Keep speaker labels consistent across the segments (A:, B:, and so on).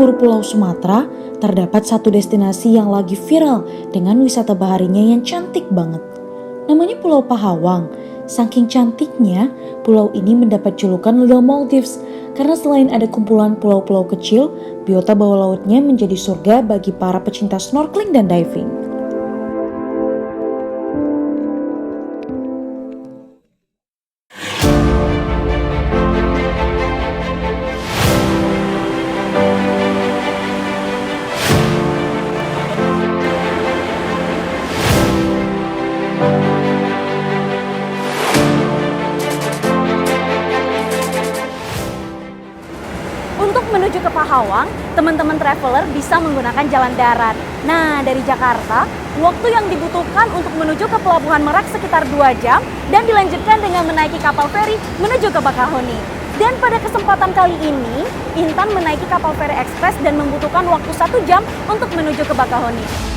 A: penghulu pulau Sumatera, terdapat satu destinasi yang lagi viral dengan wisata baharinya yang cantik banget. Namanya Pulau Pahawang. Saking cantiknya, pulau ini mendapat julukan Little Maldives karena selain ada kumpulan pulau-pulau kecil, biota bawah lautnya menjadi surga bagi para pecinta snorkeling dan diving.
B: Untuk menuju ke Pahawang, teman-teman traveler bisa menggunakan jalan darat. Nah, dari Jakarta, waktu yang dibutuhkan untuk menuju ke Pelabuhan Merak sekitar 2 jam dan dilanjutkan dengan menaiki kapal feri menuju ke Bakahuni. Dan pada kesempatan kali ini, Intan menaiki kapal feri ekspres dan membutuhkan waktu 1 jam untuk menuju ke Bakahuni.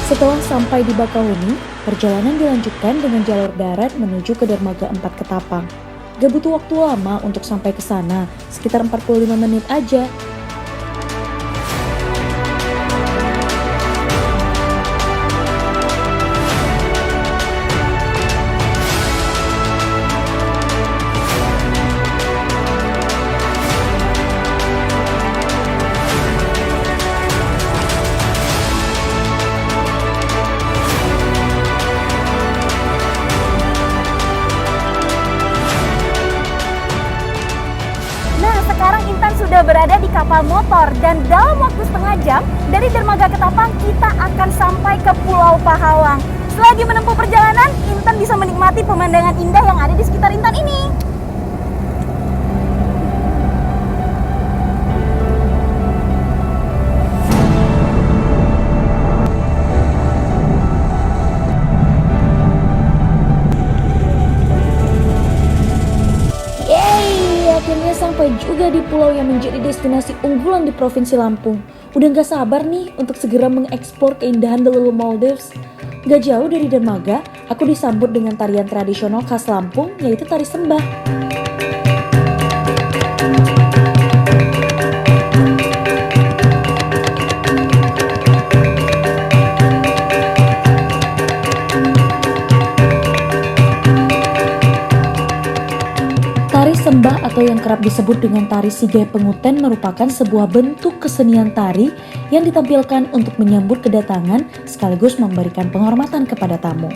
A: Setelah sampai di Bakahuni, perjalanan dilanjutkan dengan jalur darat menuju ke Dermaga 4 Ketapang. Gak butuh waktu lama untuk sampai ke sana, sekitar 45 menit aja.
B: Sekarang Intan sudah berada di kapal motor dan dalam waktu setengah jam dari Dermaga Ketapang kita akan sampai ke Pulau Pahawang. Selagi menempuh perjalanan, Intan bisa menikmati pemandangan indah yang ada di sekitar Intan ini.
A: Akhirnya sampai juga di pulau yang menjadi destinasi unggulan di Provinsi Lampung. Udah gak sabar nih untuk segera mengeksplor keindahan The Little Maldives. Gak jauh dari dermaga, aku disambut dengan tarian tradisional khas Lampung, yaitu tari sembah. Tari sembah atau yang kerap disebut dengan tari Sigai Penguten merupakan sebuah bentuk kesenian tari yang ditampilkan untuk menyambut kedatangan sekaligus memberikan penghormatan kepada tamu.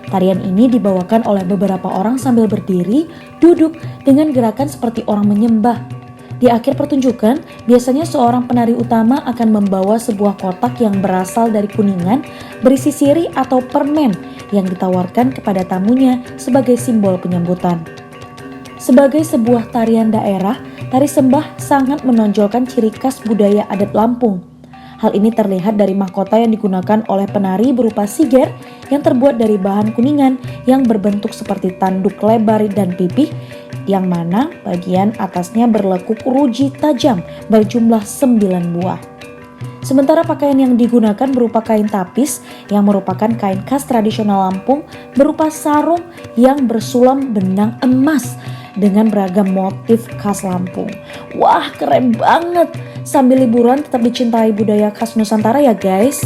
A: Tarian ini dibawakan oleh beberapa orang sambil berdiri, duduk dengan gerakan seperti orang menyembah. Di akhir pertunjukan, biasanya seorang penari utama akan membawa sebuah kotak yang berasal dari Kuningan berisi siri atau permen yang ditawarkan kepada tamunya sebagai simbol penyambutan. Sebagai sebuah tarian daerah, tari sembah sangat menonjolkan ciri khas budaya adat Lampung. Hal ini terlihat dari mahkota yang digunakan oleh penari berupa siger yang terbuat dari bahan kuningan yang berbentuk seperti tanduk lebar dan pipih, yang mana bagian atasnya berlekuk ruji tajam berjumlah 9 buah. Sementara pakaian yang digunakan berupa kain tapis yang merupakan kain khas tradisional Lampung berupa sarung yang bersulam benang emas dengan beragam motif khas Lampung. Wah, keren banget. Sambil liburan tetap dicintai budaya khas Nusantara ya guys.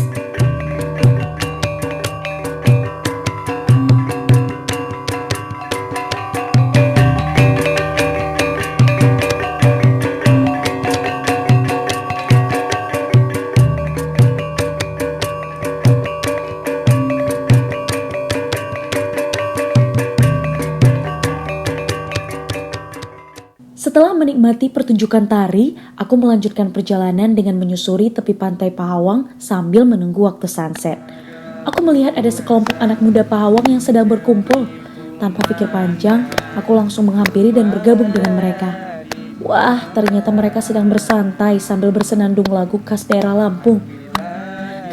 A: Setelah menikmati pertunjukan tari, aku melanjutkan perjalanan dengan menyusuri tepi pantai Pahawang sambil menunggu waktu sunset. Aku melihat ada sekelompok anak muda Pahawang yang sedang berkumpul. Tanpa pikir panjang, aku langsung menghampiri dan bergabung dengan mereka. Wah, ternyata mereka sedang bersantai sambil bersenandung lagu khas daerah Lampung.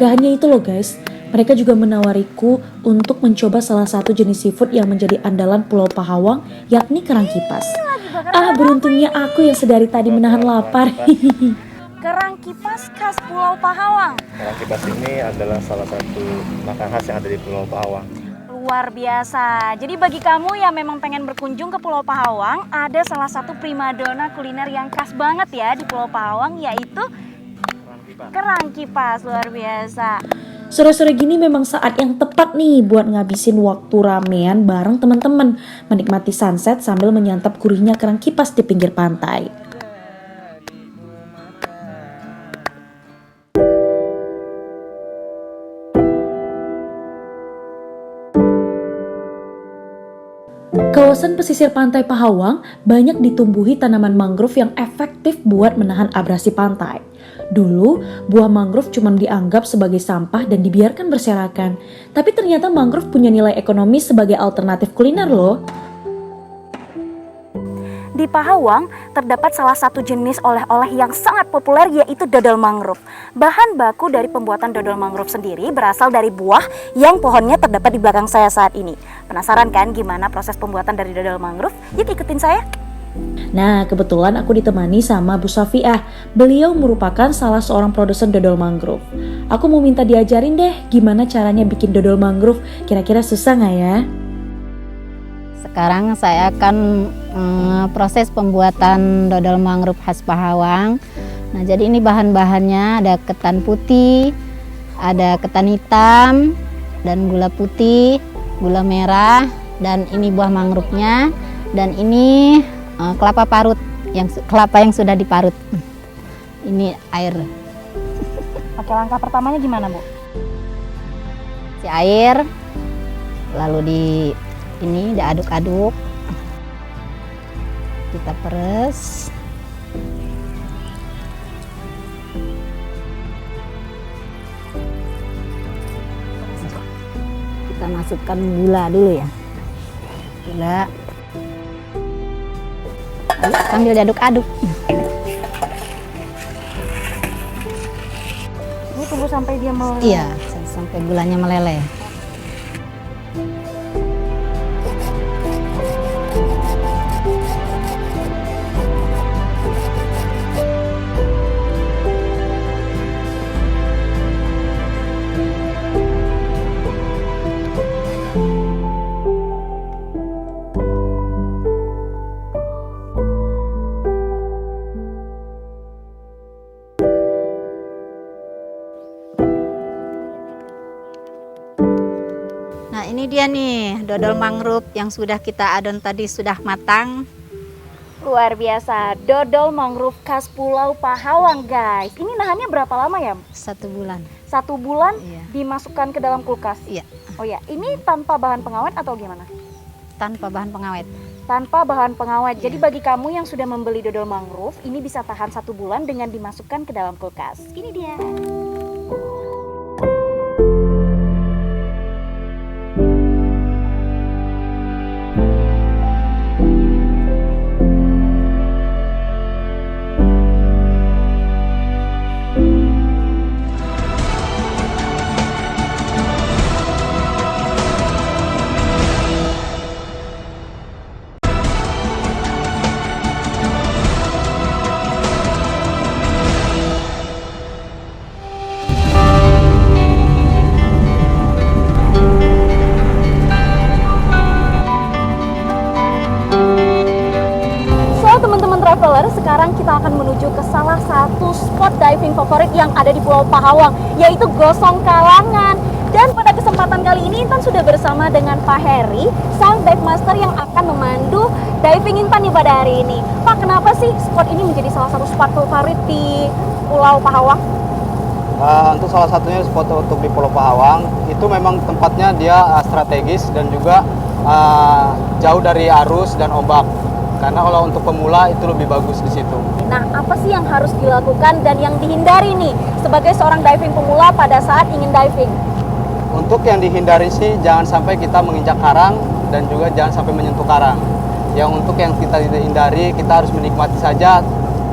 A: Gak hanya itu loh guys, mereka juga menawariku untuk mencoba salah satu jenis seafood yang menjadi andalan Pulau Pahawang, yakni kerang kipas. Beruntungnya aku yang sedari tadi menahan lapar.
B: Kerang kipas khas Pulau Pahawang.
C: Kerang kipas ini adalah salah satu makanan khas yang ada di Pulau Pahawang.
B: Luar biasa. Jadi bagi kamu yang memang pengen berkunjung ke Pulau Pahawang, ada salah satu primadona kuliner yang khas banget ya di Pulau Pahawang, yaitu kerang kipas. Luar biasa.
A: Sore-sore gini memang saat yang tepat nih buat ngabisin waktu ramean bareng teman-teman, menikmati sunset sambil menyantap gurihnya kerang kipas di pinggir pantai. Kawasan pesisir pantai Pahawang banyak ditumbuhi tanaman mangrove yang efektif buat menahan abrasi pantai. Dulu, buah mangrove cuma dianggap sebagai sampah dan dibiarkan berserakan. Tapi ternyata mangrove punya nilai ekonomis sebagai alternatif kuliner loh.
B: Di Pahawang terdapat salah satu jenis oleh-oleh yang sangat populer, yaitu dodol mangrove. Bahan baku dari pembuatan dodol mangrove sendiri berasal dari buah yang pohonnya terdapat di belakang saya saat ini. Penasaran kan gimana proses pembuatan dari dodol mangrove? Yuk ikutin saya.
A: Nah, kebetulan aku ditemani sama Bu Safiah. Beliau merupakan salah seorang produsen dodol mangrove. Aku mau minta diajarin deh gimana caranya bikin dodol mangrove. Kira-kira susah nggak ya?
D: Sekarang saya akan proses pembuatan dodol mangrove khas Pahawang. Nah, jadi ini bahan-bahannya ada ketan putih, ada ketan hitam, dan gula putih, gula merah, dan ini buah mangrove-nya, dan ini kelapa parut, kelapa yang sudah diparut. Ini air.
B: Oke, langkah pertamanya gimana, Bu?
D: Si air, lalu ini diaduk-aduk, kita peres, kita masukkan gula dulu ya, gula, lalu sambil diaduk-aduk.
B: Ini tunggu sampai dia meleleh.
D: Iya, sampai gulanya meleleh. Nah, ini dia nih dodol mangrove yang sudah kita adon tadi, sudah matang.
B: Luar biasa, dodol mangrove khas Pulau Pahawang guys. Ini nahannya berapa lama ya?
D: 1 bulan.
B: 1 bulan
D: Iya.
B: dimasukkan ke dalam kulkas?
D: Iya.
B: Oh ya, ini tanpa bahan pengawet atau gimana?
D: Tanpa bahan pengawet.
B: Tanpa bahan pengawet.
D: Iya.
B: Jadi bagi kamu yang sudah membeli dodol mangrove, ini bisa tahan 1 bulan dengan dimasukkan ke dalam kulkas. Ini dia. Traveler, sekarang kita akan menuju ke salah satu spot diving favorit yang ada di Pulau Pahawang, yaitu Gosong Kalangan. Dan pada kesempatan kali ini Intan sudah bersama dengan Pak Heri, sang dive master yang akan memandu diving Intan nih pada hari ini. Pak, kenapa sih spot ini menjadi salah satu spot favorit di Pulau Pahawang?
E: Untuk salah satunya spot untuk di Pulau Pahawang itu memang tempatnya dia strategis dan juga jauh dari arus dan ombak. Karena kalau untuk pemula itu lebih bagus di situ.
B: Nah, apa sih yang harus dilakukan dan yang dihindari nih sebagai seorang diving pemula pada saat ingin diving?
E: Untuk yang dihindari sih jangan sampai kita menginjak karang dan juga jangan sampai menyentuh karang. Yang untuk yang kita hindari, kita harus menikmati saja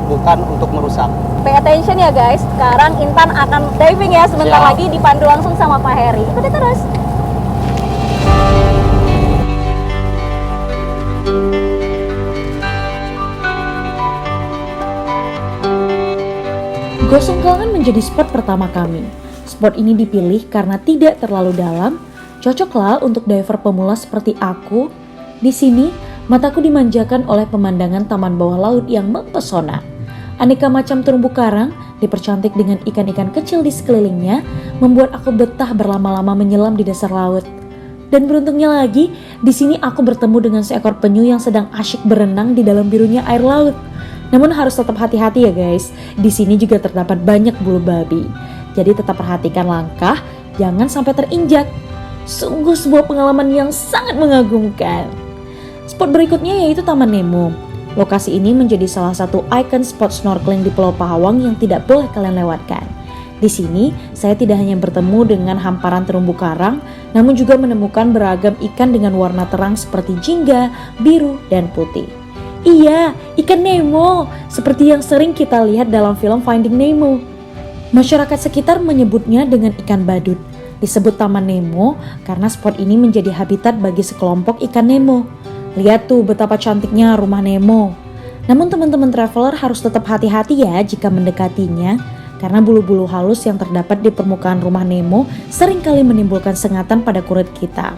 E: bukan untuk merusak.
B: Pay attention ya guys, sekarang Intan akan diving ya sebentar
E: Siap.
B: lagi, dipandu langsung sama Pak Heri. Ikuti terus.
A: Gosongkelangan menjadi spot pertama kami. Spot ini dipilih karena tidak terlalu dalam, cocoklah untuk diver pemula seperti aku. Di sini, mataku dimanjakan oleh pemandangan taman bawah laut yang mempesona. Aneka macam terumbu karang dipercantik dengan ikan-ikan kecil di sekelilingnya, membuat aku betah berlama-lama menyelam di dasar laut. Dan beruntungnya lagi, di sini aku bertemu dengan seekor penyu yang sedang asyik berenang di dalam birunya air laut. Namun harus tetap hati-hati ya guys, di sini juga terdapat banyak bulu babi. Jadi tetap perhatikan langkah, jangan sampai terinjak. Sungguh sebuah pengalaman yang sangat mengagumkan. Spot berikutnya yaitu Taman Nemo. Lokasi ini menjadi salah satu ikon spot snorkeling di Pulau Pahawang yang tidak boleh kalian lewatkan. Di sini, saya tidak hanya bertemu dengan hamparan terumbu karang, namun juga menemukan beragam ikan dengan warna terang seperti jingga, biru, dan putih. Iya, ikan Nemo, seperti yang sering kita lihat dalam film Finding Nemo. Masyarakat sekitar menyebutnya dengan ikan badut. Disebut Taman Nemo karena spot ini menjadi habitat bagi sekelompok ikan Nemo. Lihat tuh betapa cantiknya rumah Nemo. Namun teman-teman traveler harus tetap hati-hati ya jika mendekatinya, karena bulu-bulu halus yang terdapat di permukaan rumah Nemo seringkali menimbulkan sengatan pada kulit kita.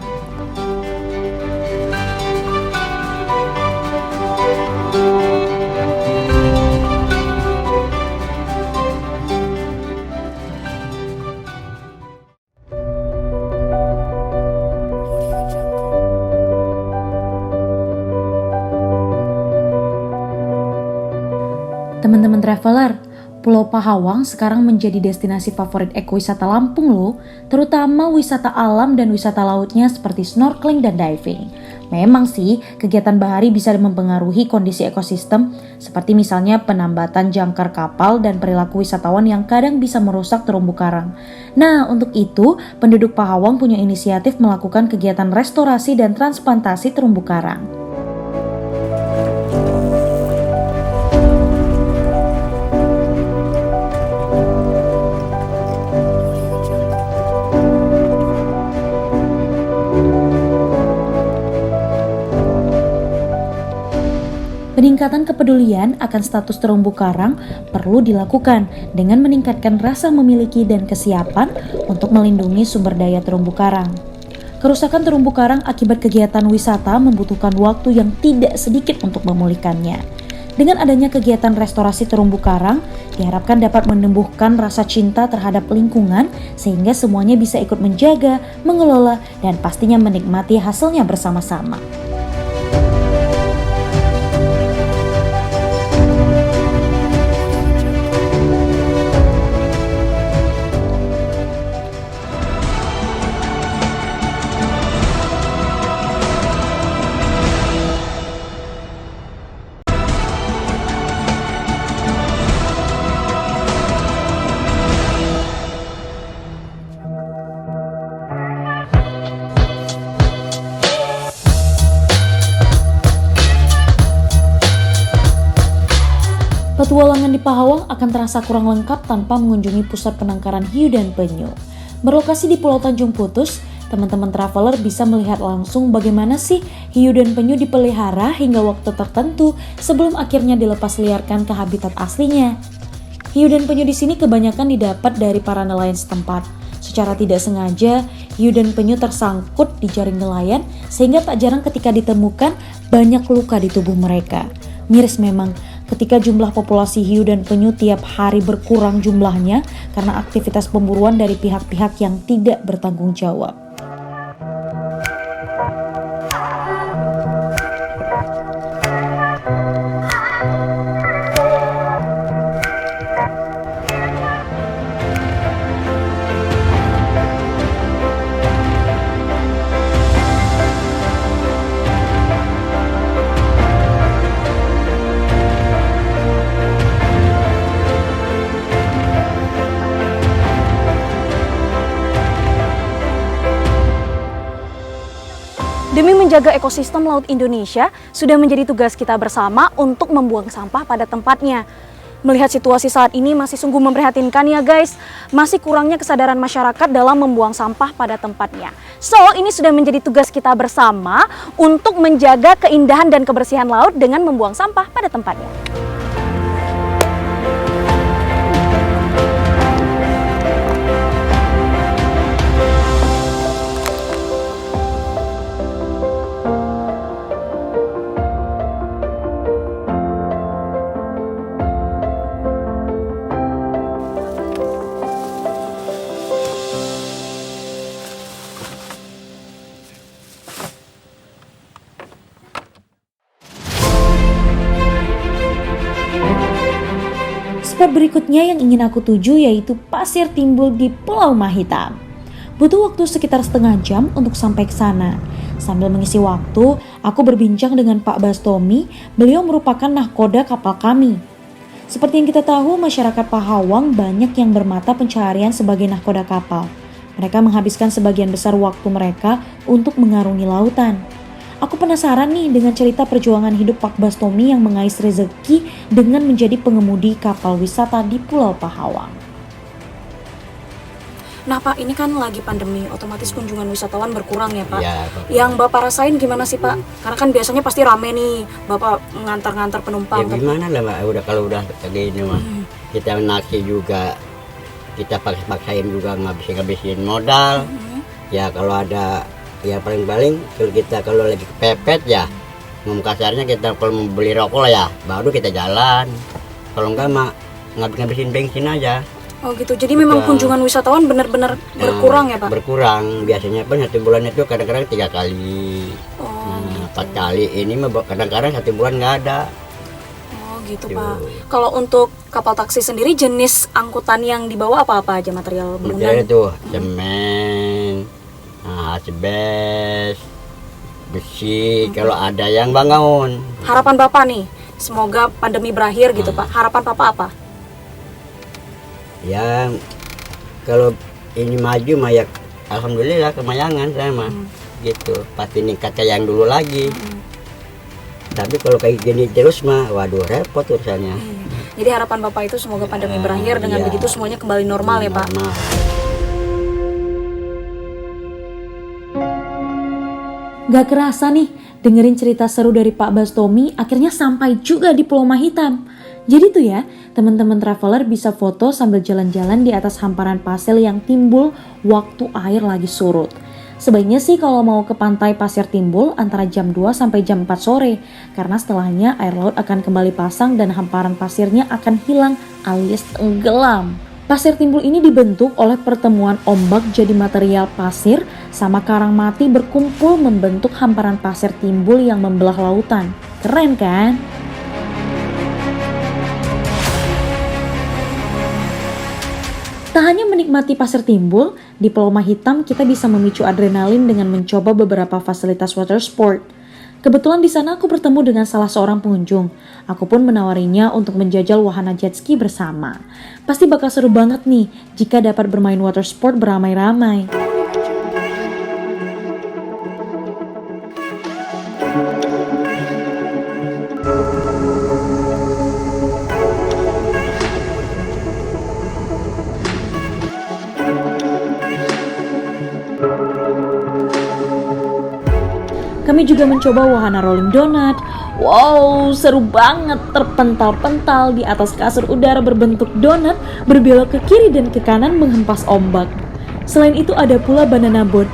A: Teman-teman traveler, Pulau Pahawang sekarang menjadi destinasi favorit ekowisata Lampung loh, terutama wisata alam dan wisata lautnya seperti snorkeling dan diving. Memang sih, kegiatan bahari bisa mempengaruhi kondisi ekosistem, seperti misalnya penambatan jangkar kapal dan perilaku wisatawan yang kadang bisa merusak terumbu karang. Nah, untuk itu, penduduk Pahawang punya inisiatif melakukan kegiatan restorasi dan transplantasi terumbu karang. Peningkatan kepedulian akan status terumbu karang perlu dilakukan dengan meningkatkan rasa memiliki dan kesiapan untuk melindungi sumber daya terumbu karang. Kerusakan terumbu karang akibat kegiatan wisata membutuhkan waktu yang tidak sedikit untuk memulihkannya. Dengan adanya kegiatan restorasi terumbu karang, diharapkan dapat menumbuhkan rasa cinta terhadap lingkungan sehingga semuanya bisa ikut menjaga, mengelola, dan pastinya menikmati hasilnya bersama-sama. Petualangan di Pahawang akan terasa kurang lengkap tanpa mengunjungi pusat penangkaran hiu dan penyu. Berlokasi di Pulau Tanjung Putus, teman-teman traveler bisa melihat langsung bagaimana sih hiu dan penyu dipelihara hingga waktu tertentu sebelum akhirnya dilepas liarkan ke habitat aslinya. Hiu dan penyu di sini kebanyakan didapat dari para nelayan setempat. Secara tidak sengaja, hiu dan penyu tersangkut di jaring nelayan sehingga tak jarang ketika ditemukan banyak luka di tubuh mereka. Miris memang, ketika jumlah populasi hiu dan penyu tiap hari berkurang jumlahnya karena aktivitas pemburuan dari pihak-pihak yang tidak bertanggung jawab.
B: Demi menjaga ekosistem laut Indonesia, sudah menjadi tugas kita bersama untuk membuang sampah pada tempatnya. Melihat situasi saat ini masih sungguh memprihatinkan ya guys. Masih kurangnya kesadaran masyarakat dalam membuang sampah pada tempatnya. So, ini sudah menjadi tugas kita bersama untuk menjaga keindahan dan kebersihan laut dengan membuang sampah pada tempatnya.
A: Spot berikutnya yang ingin aku tuju yaitu Pasir Timbul di Pulau Mahitam. Butuh waktu sekitar setengah jam untuk sampai ke sana. Sambil mengisi waktu, aku berbincang dengan Pak Bastomi. Beliau merupakan nahkoda kapal kami. Seperti yang kita tahu, masyarakat Pahawang banyak yang bermata pencaharian sebagai nahkoda kapal. Mereka menghabiskan sebagian besar waktu mereka untuk mengarungi lautan. Aku penasaran nih dengan cerita perjuangan hidup Pak Bastomi yang mengais rezeki dengan menjadi pengemudi kapal wisata di Pulau Pahawang.
B: Nah Pak, ini kan lagi pandemi, otomatis kunjungan wisatawan berkurang ya Pak.
F: Ya,
B: Yang Bapak rasain gimana sih Pak? Karena kan biasanya pasti rame nih, Bapak ngantar-ngantar
F: ya
B: penumpang.
F: gimana lah Mbak, kalau udah begini mah. Kita nasi juga, kita paksain juga ngabisin modal. Ya kalau ada, ya paling-paling kalau lagi kepepet ya, ngomong kasarnya kita kalau mau beli rokok lah ya, baru kita jalan. Kalau enggak mah ngabisin bensin aja.
B: Oh gitu, jadi memang kunjungan wisatawan benar-benar berkurang ya Pak?
F: Berkurang, biasanya pun 1 bulan itu kadang-kadang 3 kali, 4 kali. Ini mah kadang-kadang 1 bulan nggak ada.
B: Oh gitu Pak. Kalau untuk kapal taksi sendiri jenis angkutan yang dibawa apa-apa aja material bangunan?
F: Material itu semen, asbes, besi, kalau ada yang bangun.
B: Harapan Bapak nih, semoga pandemi berakhir gitu Pak. Harapan Bapak apa?
F: Ya kalau ini maju mah ya alhamdulillah kemayangan saya mah gitu, pasti ningkat kayak yang dulu lagi. Tapi kalau kayak gini terus mah waduh repot urusannya.
B: Jadi harapan Bapak itu semoga pandemi berakhir, dengan begitu semuanya kembali normal ya Pak.
F: Normal.
A: Gak kerasa nih, dengerin cerita seru dari Pak Bastomi akhirnya sampai juga di Pulau Mahitam. Jadi tuh ya, teman-teman traveler bisa foto sambil jalan-jalan di atas hamparan pasir yang timbul waktu air lagi surut. Sebaiknya sih kalau mau ke pantai Pasir Timbul antara jam 2 sampai jam 4 sore, karena setelahnya air laut akan kembali pasang dan hamparan pasirnya akan hilang alias tenggelam. Pasir Timbul ini dibentuk oleh pertemuan ombak jadi material pasir sama karang mati berkumpul membentuk hamparan pasir timbul yang membelah lautan. Keren kan? Tak hanya menikmati pasir timbul, di Pulau Mahitam kita bisa memicu adrenalin dengan mencoba beberapa fasilitas water sport. Kebetulan di sana aku bertemu dengan salah seorang pengunjung. Aku pun menawarinya untuk menjajal wahana jet ski bersama. Pasti bakal seru banget nih jika dapat bermain water sport beramai-ramai. Kami juga mencoba wahana rolling donut. Wow, seru banget, terpental-pental di atas kasur udara berbentuk donat, berbelok ke kiri dan ke kanan menghempas ombak. Selain itu ada pula banana boat.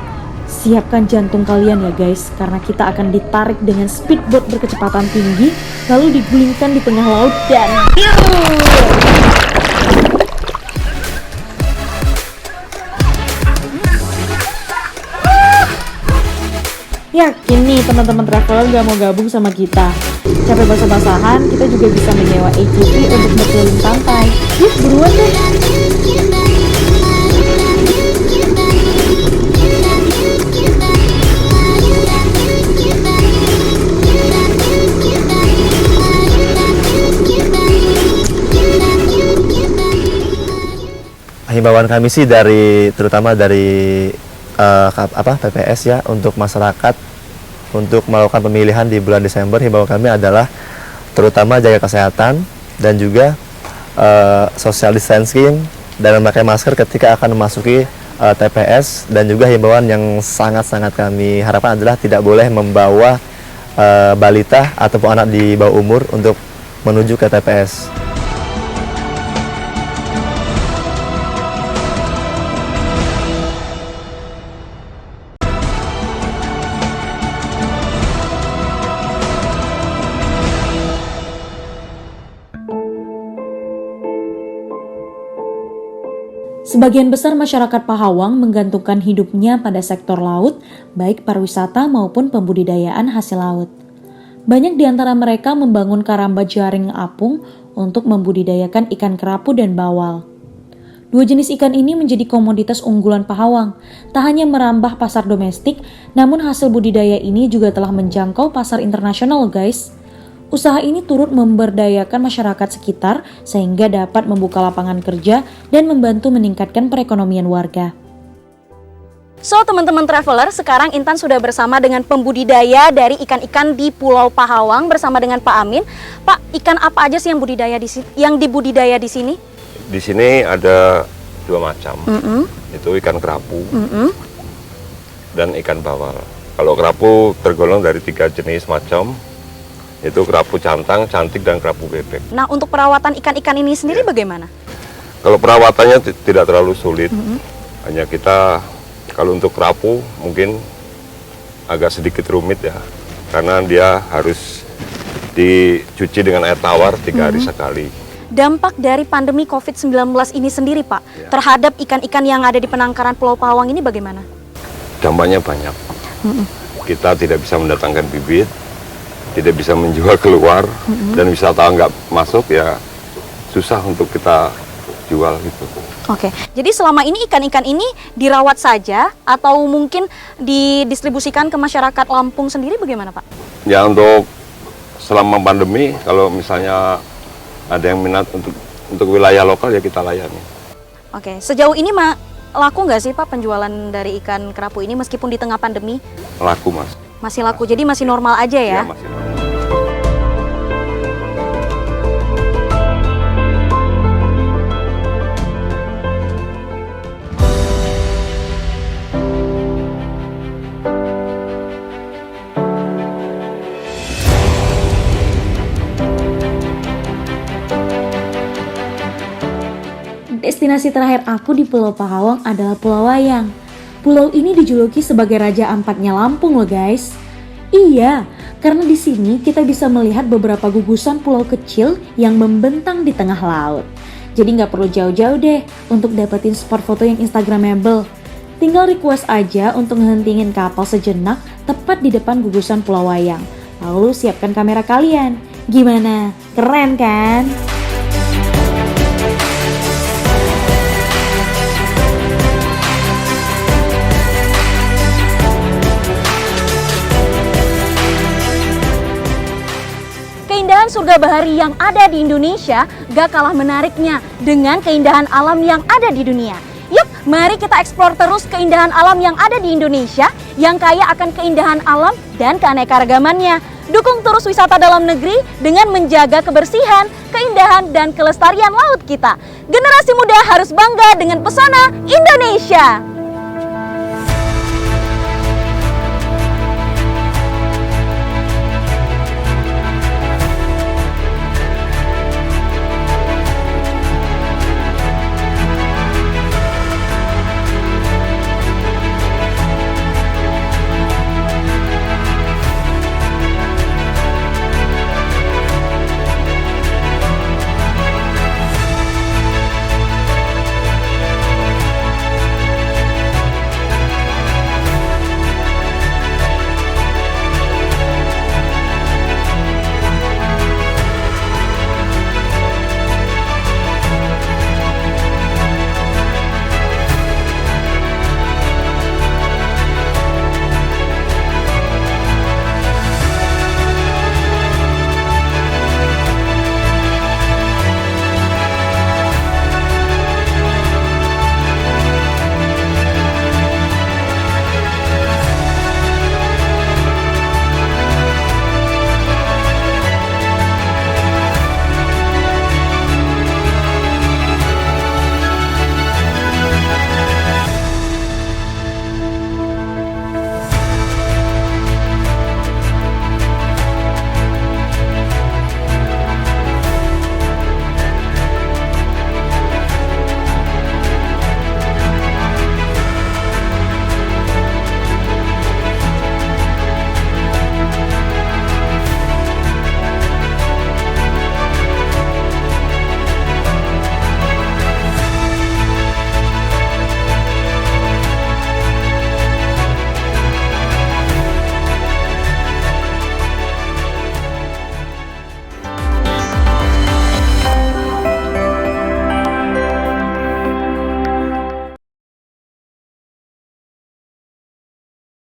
A: Siapkan jantung kalian ya guys, karena kita akan ditarik dengan speedboat berkecepatan tinggi, lalu digulingkan di tengah laut dan yakin nih teman-teman traveler gak mau gabung sama kita. Capek basah-basahan, kita juga bisa menyewa ATV untuk berkeliling pantai. Yuk buruan deh.
C: Himbauan kami sih terutama dari PPS ya, untuk masyarakat untuk melakukan pemilihan di bulan Desember. Himbauan kami adalah terutama jaga kesehatan dan juga social distancing dan memakai masker ketika akan memasuki TPS, dan juga himbauan yang sangat-sangat kami harapkan adalah tidak boleh membawa balita ataupun anak di bawah umur untuk menuju ke TPS.
A: Sebagian besar masyarakat Pahawang menggantungkan hidupnya pada sektor laut, baik pariwisata maupun pembudidayaan hasil laut. Banyak di antara mereka membangun karamba jaring apung untuk membudidayakan ikan kerapu dan bawal. Dua jenis ikan ini menjadi komoditas unggulan Pahawang. Tak hanya merambah pasar domestik, namun hasil budidaya ini juga telah menjangkau pasar internasional, guys. Usaha ini turut memberdayakan masyarakat sekitar sehingga dapat membuka lapangan kerja dan membantu meningkatkan perekonomian warga.
B: So teman-teman traveler, sekarang Intan sudah bersama dengan pembudidaya dari ikan-ikan di Pulau Pahawang bersama dengan Pak Amin. Pak, ikan apa aja sih yang dibudidaya di sini?
G: Di sini ada 2 macam. Itu ikan kerapu dan ikan bawal. Kalau kerapu tergolong dari 3 jenis macam. Itu kerapu cantang, cantik, dan kerapu bebek.
B: Nah, untuk perawatan ikan-ikan ini sendiri bagaimana?
G: Kalau perawatannya tidak terlalu sulit. Hanya kita, kalau untuk kerapu mungkin agak sedikit rumit ya. Karena dia harus dicuci dengan air tawar 3 hari sekali.
B: Dampak dari pandemi COVID-19 ini sendiri, Pak, terhadap ikan-ikan yang ada di penangkaran Pulau Pahawang ini bagaimana?
G: Dampaknya banyak. Kita tidak bisa mendatangkan bibit, tidak bisa menjual keluar, dan wisatawan nggak masuk, ya susah untuk kita jual gitu.
B: Oke, jadi selama ini ikan-ikan ini dirawat saja atau mungkin didistribusikan ke masyarakat Lampung sendiri bagaimana, Pak?
G: Ya, untuk selama pandemi, kalau misalnya ada yang minat untuk wilayah lokal, ya kita layani.
B: Oke, sejauh ini laku nggak sih Pak penjualan dari ikan kerapu ini meskipun di tengah pandemi?
G: Laku, Mas.
B: Masih laku, jadi masih normal aja ya?
G: Ya, masih normal.
A: Destinasi terakhir aku di Pulau Pahawang adalah Pulau Wayang. Pulau ini dijuluki sebagai Raja Ampatnya Lampung loh guys. Iya, karena di sini kita bisa melihat beberapa gugusan pulau kecil yang membentang di tengah laut. Jadi nggak perlu jauh-jauh deh untuk dapetin spot foto yang instagramable. Tinggal request aja untuk ngehentingin kapal sejenak tepat di depan gugusan Pulau Wayang. Lalu siapkan kamera kalian. Gimana? Keren kan?
B: Keindahan surga bahari yang ada di Indonesia gak kalah menariknya dengan keindahan alam yang ada di dunia. Yuk, mari kita eksplor terus keindahan alam yang ada di Indonesia yang kaya akan keindahan alam dan keanekaragamannya. Dukung terus wisata dalam negeri dengan menjaga kebersihan, keindahan, dan kelestarian laut kita. Generasi muda harus bangga dengan pesona Indonesia.